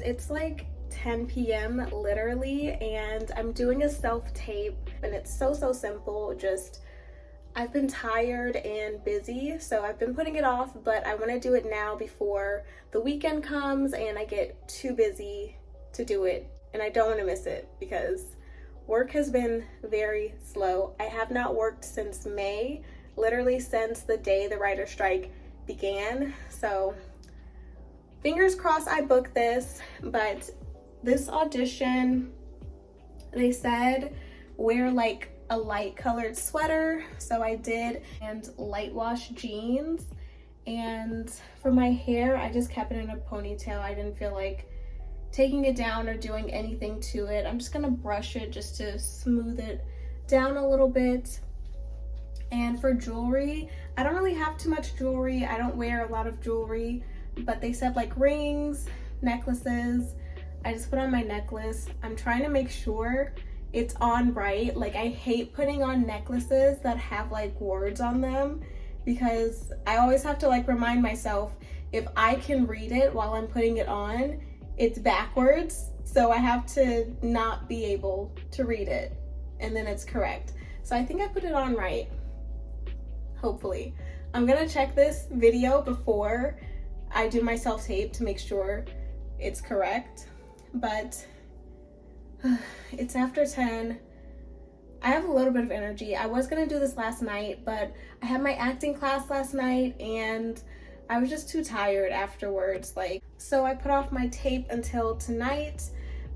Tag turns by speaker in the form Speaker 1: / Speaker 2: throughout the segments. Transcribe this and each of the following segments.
Speaker 1: It's like 10 p.m. literally, and I'm doing a self-tape, and it's so simple. Just I've been tired and busy, so I've been putting it off, but I want to do it now before the weekend comes and I get too busy to do it, and I don't want to miss it because work has been very slow. I have not worked since May, literally since the day the writer's strike began. So fingers crossed I book this. But this audition, they said wear like a light colored sweater, so I did, and light wash jeans. And for my hair, I just kept it in a ponytail. I didn't feel like taking it down or doing anything to it. I'm just gonna brush it just to smooth it down a little bit. And for jewelry, I don't really have too much jewelry. I don't wear a lot of jewelry, but they said like rings, necklaces. I just put on my necklace. I'm trying to make sure it's on right. Like, I hate putting on necklaces that have like words on them, because I always have to like remind myself, if I can read it while I'm putting it on, it's backwards. So I have to not be able to read it and then it's correct. So I think I put it on right, hopefully. I'm gonna check this video before I do my self-tape to make sure it's correct, but it's after 10. I have a little bit of energy. I was gonna do this last night, but I had my acting class last night and I was just too tired afterwards. So I put off my tape until tonight,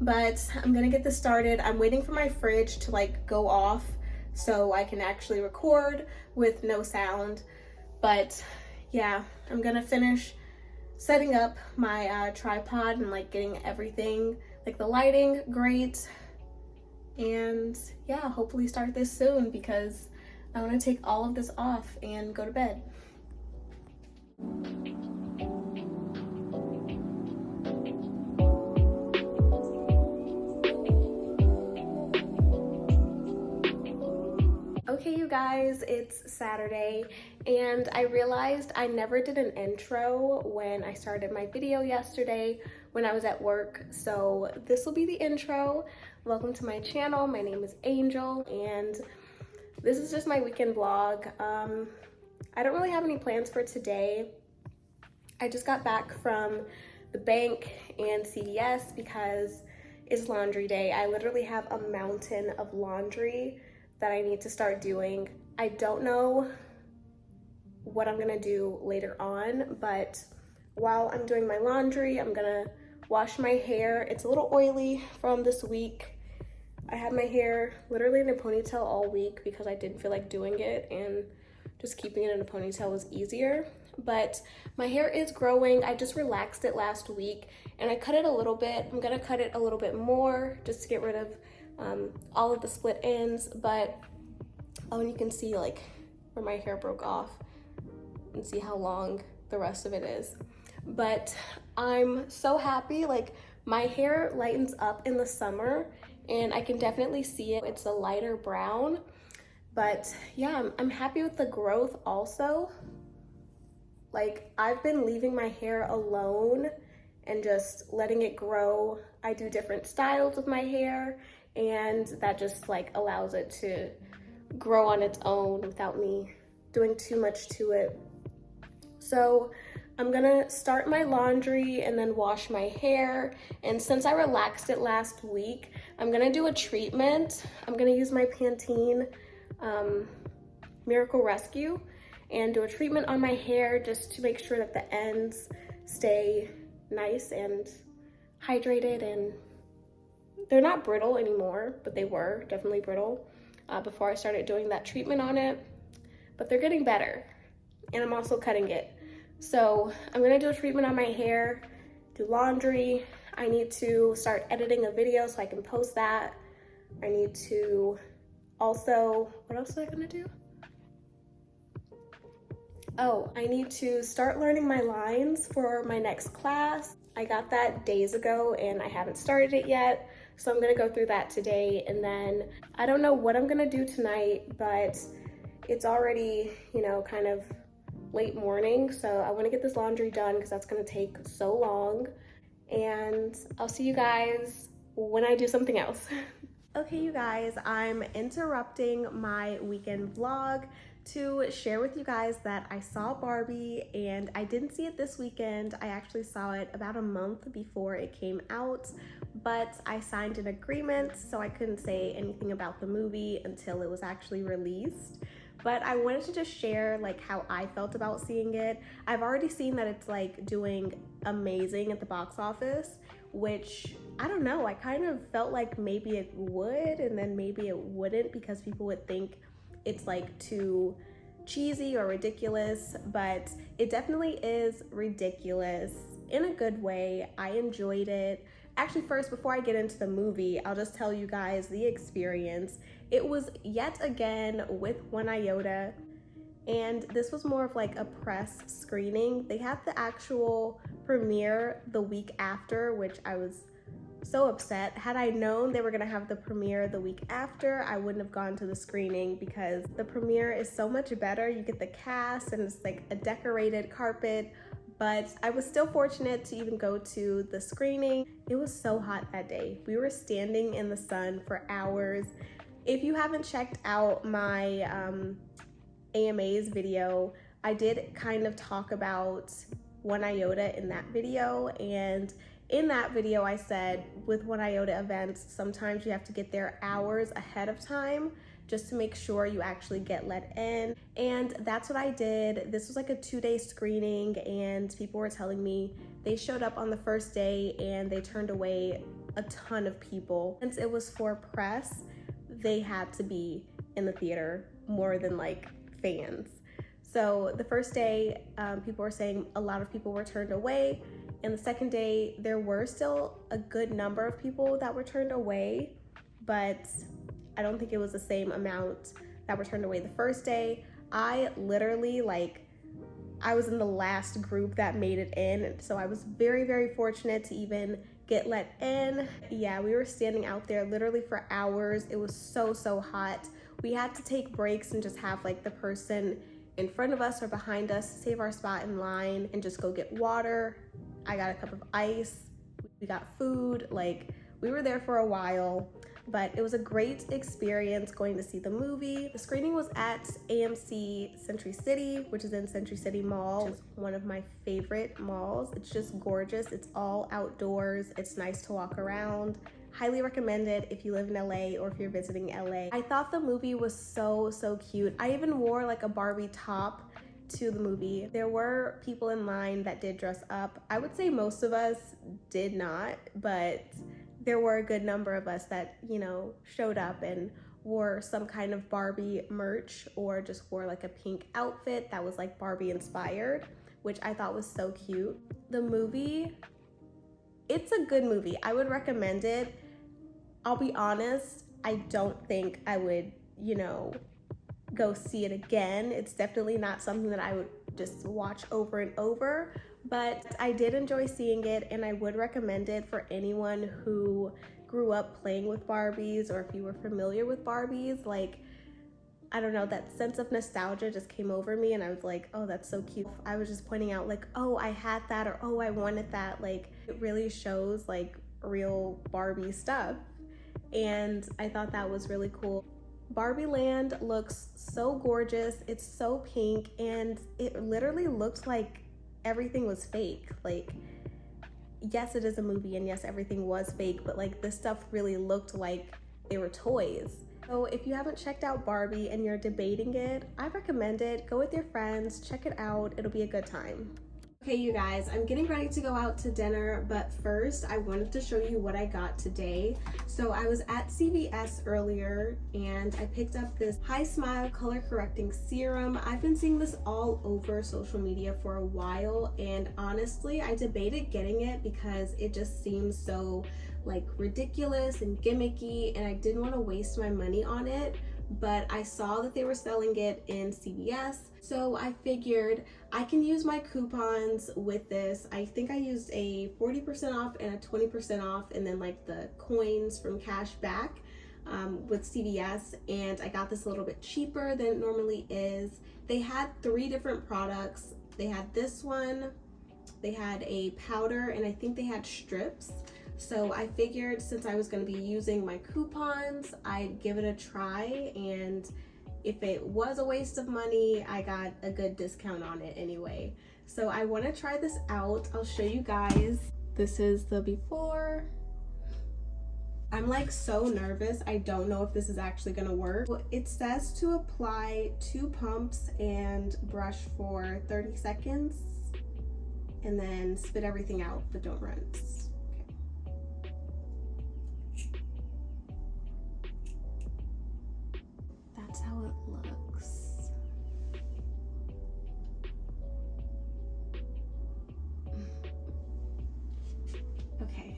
Speaker 1: but I'm gonna get this started. I'm waiting for my fridge to like go off so I can actually record with no sound. But yeah, I'm gonna finish setting up my tripod and like getting everything, like the lighting great. And yeah, hopefully start this soon because I want to take all of this off and go to bed. Okay, you guys, it's Saturday and I realized I never did an intro when I started my video yesterday when I was at work. So this will be the intro. Welcome to my channel. My name is Angel and this is just my weekend vlog. I don't really have any plans for today. I just got back from the bank and CVS because it's laundry day. I literally have a mountain of laundry that I need to start doing. I don't know what I'm gonna do later on, but while I'm doing my laundry, I'm gonna wash my hair. It's a little oily from this week. I had my hair literally in a ponytail all week because I didn't feel like doing it, and just keeping it in a ponytail was easier. But my hair is growing. I just relaxed it last week and I cut it a little bit. I'm gonna cut it a little bit more just to get rid of all of the split ends. But and you can see like where my hair broke off and see how long the rest of it is. But I'm so happy, like my hair lightens up in the summer and I can definitely see it. It's a lighter brown, but yeah, I'm happy with the growth also. Like, I've been leaving my hair alone and just letting it grow. I do different styles with my hair and that just like allows it to grow on its own without me doing too much to it. So I'm gonna start my laundry and then wash my hair. And since I relaxed it last week, I'm gonna do a treatment. I'm gonna use my Pantene Miracle Rescue and do a treatment on my hair just to make sure that the ends stay nice and hydrated, and they're not brittle anymore, but they were definitely brittle before I started doing that treatment on it, but they're getting better. And I'm also cutting it. So I'm gonna do a treatment on my hair, do laundry. I need to start editing a video so I can post that. I need to also, what else am I gonna do? Oh, I need to start learning my lines for my next class. I got that days ago and I haven't started it yet. So I'm gonna go through that today. And then I don't know what I'm gonna do tonight, but it's already, you know, kind of late morning. So I wanna get this laundry done because that's gonna take so long. and I'll see you guys when I do something else. Okay, you guys, I'm interrupting my weekend vlog to share with you guys that I saw Barbie, and I didn't see it this weekend. I actually saw it about a month before it came out, but I signed an agreement, so I couldn't say anything about the movie until it was actually released. But I wanted to just share like how I felt about seeing it. I've already seen that it's like doing amazing at the box office, which I don't know, I kind of felt like maybe it would and then maybe it wouldn't, because people would think it's like too cheesy or ridiculous, but it definitely is ridiculous in a good way. I enjoyed it. Actually, first, before I get into the movie, I'll just tell you guys the experience. It was yet again with 1iota, and this was more of like a press screening. They had the actual premiere the week after, which I was so upset. Had I known they were gonna have the premiere the week after, I wouldn't have gone to the screening, because the premiere is so much better. You get the cast and it's like a decorated carpet, but I was still fortunate to even go to the screening. It was so hot that day. We were standing in the sun for hours. If you haven't checked out my AMA's video, I did kind of talk about 1iota in that video, and in that video I said with 1iota events, sometimes you have to get there hours ahead of time just to make sure you actually get let in, and that's what I did. This was like a 2-day screening, and people were telling me they showed up on the first day and they turned away a ton of people. Since it was for press, they had to be in the theater more than like fans. So the first day, people were saying a lot of people were turned away, and the second day there were still a good number of people that were turned away, but I don't think it was the same amount that were turned away the first day. I literally, like, I was in the last group that made it in, so I was very, very fortunate to even get let in. Yeah, we were standing out there literally for hours. It was so hot. We had to take breaks and just have like the person in front of us or behind us save our spot in line and just go get water. I got a cup of ice. We got food. Like, we were there for a while, but it was a great experience going to see the movie. The screening was at AMC Century City, which is in Century City Mall, which is one of my favorite malls. It's just gorgeous. It's all outdoors. It's nice to walk around. Highly recommend it if you live in LA or if you're visiting LA. I thought the movie was so cute. I even wore like a Barbie top to the movie. There were people in line that did dress up. I would say most of us did not, but there were a good number of us that, you know, showed up and wore some kind of Barbie merch or just wore like a pink outfit that was like Barbie inspired, which I thought was so cute. The movie, it's a good movie. I would recommend it. I'll be honest, I don't think I would, you know, go see it again. It's definitely not something that I would just watch over and over, but I did enjoy seeing it, and I would recommend it for anyone who grew up playing with Barbies, or if you were familiar with Barbies. Like, I don't know, that sense of nostalgia just came over me, and I was like, oh, that's so cute. I was just pointing out like, oh, I had that, or oh, I wanted that. Like, it really shows like real Barbie stuff, and I thought that was really cool. Barbie Land looks so gorgeous. It's so pink, and it literally looked like everything was fake. Like, yes, it is a movie, and yes, everything was fake, but like this stuff really looked like they were toys. So if you haven't checked out Barbie and you're debating it, I recommend it. Go with your friends, check it out. It'll be a good time. Okay, you guys, I'm getting ready to go out to dinner, but first I wanted to show you what I got today. So I was at CVS earlier and I picked up this Hismile color correcting serum. I've been seeing this all over social media for a while, and honestly, I debated getting it because it just seems so like ridiculous and gimmicky, and I didn't want to waste my money on it. But I saw that they were selling it in CVS, so I figured I can use my coupons with this. I think I used a 40% off and a 20% off, and then like the coins from cash back with CVS, and I got this a little bit cheaper than it normally is. They had 3 different products. They had this one, They had a powder and I think they had strips. So I figured since I was going to be using my coupons, I'd give it a try, and if it was a waste of money, I got a good discount on it anyway. So I want to try this out. I'll show you guys. This is the before. I'm like so nervous. I don't know if this is actually gonna work. It says to apply 2 pumps and brush for 30 seconds and then spit everything out, but don't rinse. Okay. That's how it looks. Okay.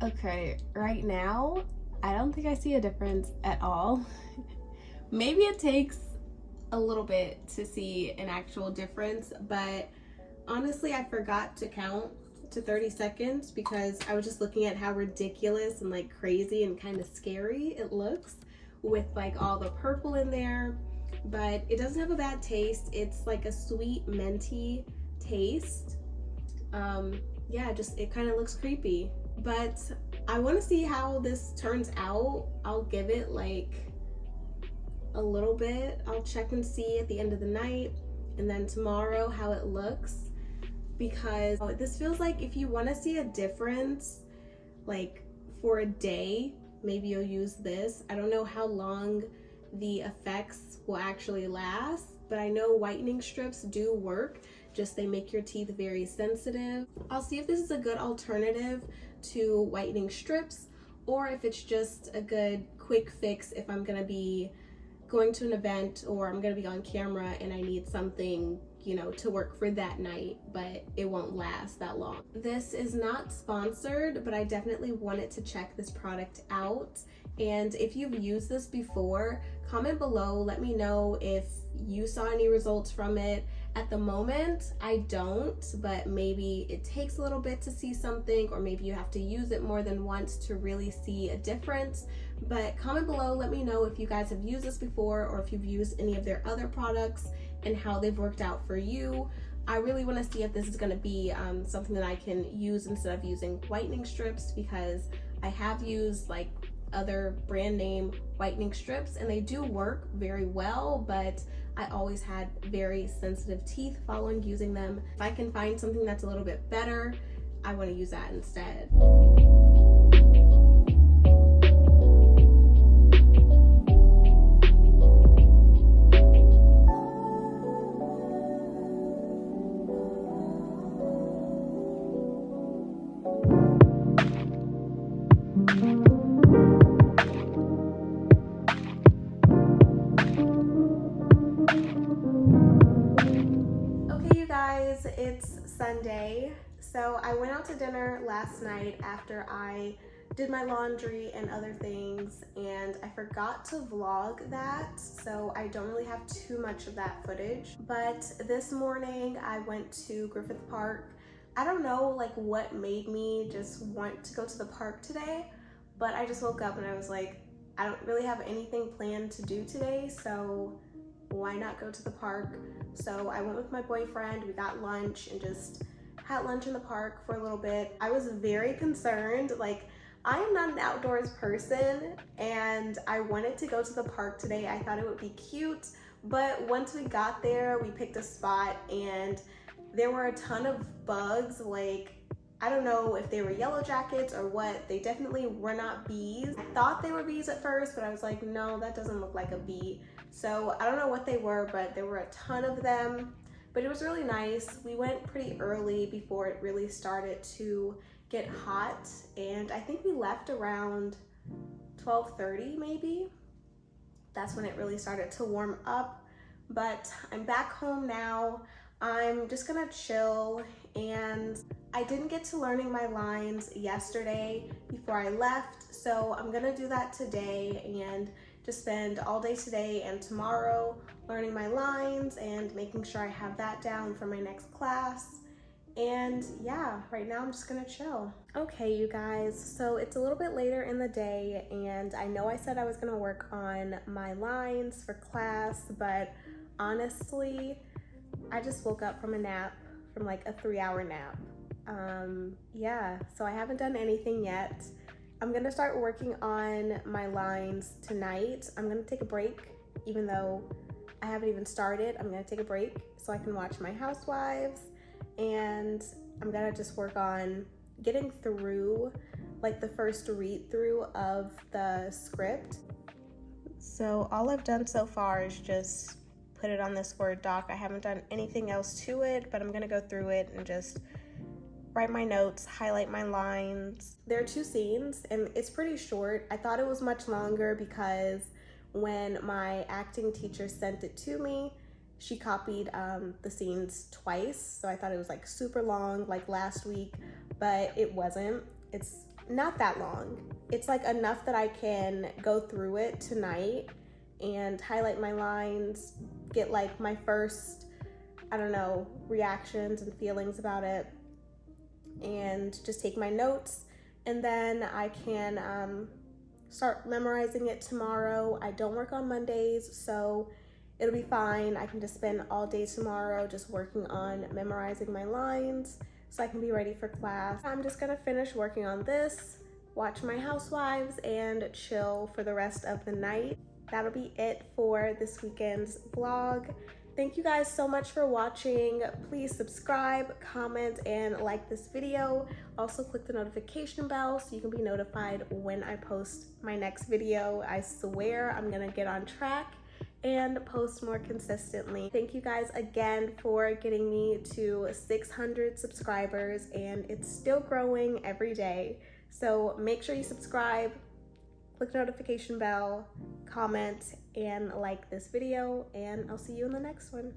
Speaker 1: Okay, right now, I don't think I see a difference at all. Maybe it takes a little bit to see an actual difference, but honestly, I forgot to count to 30 seconds because I was just looking at how ridiculous and like crazy and kind of scary it looks with like all the purple in there, but it doesn't have a bad taste. It's like a sweet minty taste. Yeah, just it kind of looks creepy. But I want to see how this turns out. I'll give it like a little bit. I'll check and see at the end of the night and then tomorrow how it looks, because this feels like if you want to see a difference like for a day, maybe you'll use this. I don't know how long the effects will actually last, but I know whitening strips do work, just they make your teeth very sensitive. I'll see if this is a good alternative to whitening strips, or if it's just a good quick fix if I'm gonna be going to an event or I'm gonna be on camera and I need something, you know, to work for that night, but it won't last that long. This is not sponsored, but I definitely wanted to check this product out. And if you've used this before, comment below, let me know if you saw any results from it. At the moment, I don't, but maybe it takes a little bit to see something, or maybe you have to use it more than once to really see a difference. But comment below, let me know if you guys have used this before or if you've used any of their other products and how they've worked out for you. I really want to see if this is going to be something that I can use instead of using whitening strips, because I have used like other brand name whitening strips and they do work very well, but I always had very sensitive teeth following using them. If I can find something that's a little bit better, I want to use that instead. It's Sunday, so I went out to dinner last night after I did my laundry and other things, and I forgot to vlog that, so I don't really have too much of that footage. But this morning I went to Griffith Park. I don't know like what made me just want to go to the park today, but I just woke up and I was like, I don't really have anything planned to do today, so why not go to the park? So I went with my boyfriend, we got lunch and just had lunch in the park for a little bit. I was very concerned, like I am not an outdoors person and I wanted to go to the park today. I thought it would be cute, but once we got there, we picked a spot and there were a ton of bugs. Like, I don't know if they were yellow jackets or what. They definitely were not bees. I thought they were bees at first, but I was like, no, that doesn't look like a bee. So I don't know what they were, but there were a ton of them. But it was really nice. We went pretty early before it really started to get hot. And I think we left around 12:30 maybe. That's when it really started to warm up. But I'm back home now. I'm just gonna chill, and I didn't get to learning my lines yesterday before I left, so I'm gonna do that today and just spend all day today and tomorrow learning my lines and making sure I have that down for my next class. And yeah, right now I'm just gonna chill. Okay, you guys, so it's a little bit later in the day, and I know I said I was gonna work on my lines for class, but honestly, I just woke up from a nap, from like a 3-hour nap. Yeah, so I haven't done anything yet. I'm gonna start working on my lines tonight. I'm gonna take a break, even though I haven't even started. I'm gonna take a break so I can watch my Housewives, and I'm gonna just work on getting through like the first read through of the script. So all I've done so far is just put it on this Word doc. I haven't done anything else to it, but I'm gonna go through it and just write my notes, highlight my lines. There are 2 scenes and it's pretty short. I thought it was much longer because when my acting teacher sent it to me, she copied the scenes twice. So I thought it was like super long, like last week, but it wasn't. It's not that long. It's like enough that I can go through it tonight and highlight my lines, get like my first, I don't know, reactions and feelings about it, and just take my notes, and then I can start memorizing it tomorrow. I don't work on Mondays, so it'll be fine. I can just spend all day tomorrow just working on memorizing my lines so I can be ready for class. I'm just gonna finish working on this, watch my Housewives, and chill for the rest of the night. That'll be it for this weekend's vlog. Thank you guys so much for watching. Please subscribe, comment, and like this video. Also click the notification bell so you can be notified when I post my next video. I swear I'm gonna get on track and post more consistently. Thank you guys again for getting me to 600 subscribers, and it's still growing every day. So make sure you subscribe, click the notification bell, comment, and like this video, and I'll see you in the next one.